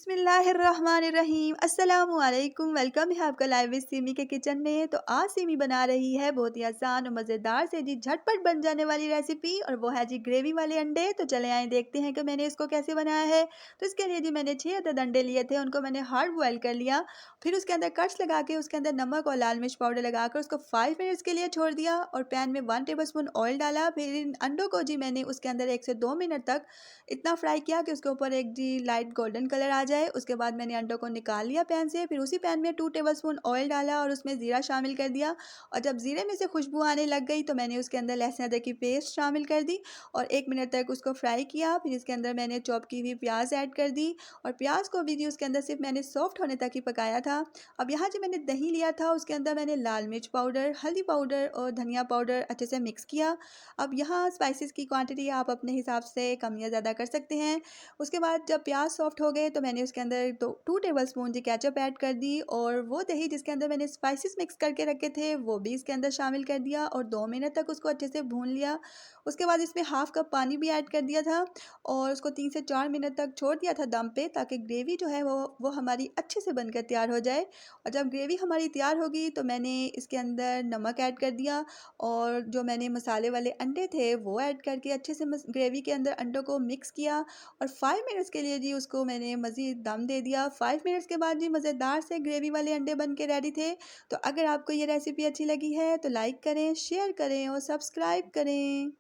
बिस्मिल्लाहिर्रहमानिर्रहीम अस्सलाम वालेकुम। वेलकम है आपका लाइव विद सीमी के किचन में। तो आज सीमी बना रही है बहुत ही आसान और मज़ेदार से जी झटपट बन जाने वाली रेसिपी, और वो है जी ग्रेवी वाले अंडे। तो चले आए देखते हैं कि मैंने इसको कैसे बनाया है। तो इसके लिए जी मैंने 6 अदद अंडे लिए थे, उनको मैंने हार्ड बॉयल कर लिया। फिर उसके अंदर कट्स लगा के उसके अंदर नमक और लाल मिर्च पाउडर लगाकर उसको 5 मिनट्स के लिए छोड़ दिया, और पैन में 1 टेबल स्पून ऑयल डाला। फिर इन अंडों को जी मैंने उसके अंदर 1 से 2 मिनट तक इतना फ्राई किया कि उसके ऊपर एक जी लाइट गोल्डन कलर आ जाए। उसके बाद मैंने अंडों को निकाल लिया पैन से। फिर उसी पैन में 2 टेबलस्पून ऑयल डाला और उसमें ज़ीरा शामिल कर दिया, और जब ज़ीरे में से खुशबू आने लग गई तो मैंने उसके अंदर लहसुन अदरक की पेस्ट शामिल कर दी और 1 मिनट तक उसको फ्राई किया। फिर इसके अंदर मैंने चॉप की हुई प्याज ऐड कर दी, और प्याज को भी जी उसके अंदर सिर्फ मैंने सॉफ्ट होने तक ही पकाया था। अब यहाँ जो मैंने दही लिया था उसके अंदर मैंने लाल मिर्च पाउडर, हल्दी पाउडर और धनिया पाउडर अच्छे से मिक्स किया। अब यहाँ स्पाइसेस की क्वांटिटी आप अपने हिसाब से कम या ज़्यादा कर सकते हैं। उसके बाद जब प्याज सॉफ्ट हो गए तो मैंने उसके अंदर 2 टेबलस्पून जी केचप ऐड कर दी, और वो दही जिसके अंदर मैंने स्पाइसेस मिक्स करके रखे थे वो भी इसके अंदर शामिल कर दिया और 2 मिनट तक उसको अच्छे से भून लिया। उसके बाद इसमें हाफ कप पानी भी ऐड कर दिया था, और उसको 3 से 4 मिनट तक छोड़ दिया था दम पे, ताकि ग्रेवी जो है वो हमारी अच्छे से बनकर तैयार हो जाए। और जब ग्रेवी हमारी तैयार होगी तो मैंने इसके अंदर नमक ऐड कर दिया, और जो मैंने मसाले वाले अंडे थे वो ऐड करके अच्छे से ग्रेवी के अंदर अंडों को मिक्स किया, और 5 मिनट्स के लिए जी उसको मैंने मज़ीद दम दे दिया। 5 मिनट्स के बाद जी मज़ेदार से ग्रेवी वाले अंडे बन के रेडी थे। तो अगर आपको ये रेसिपी अच्छी लगी है तो लाइक करें, शेयर करें और सब्सक्राइब करें।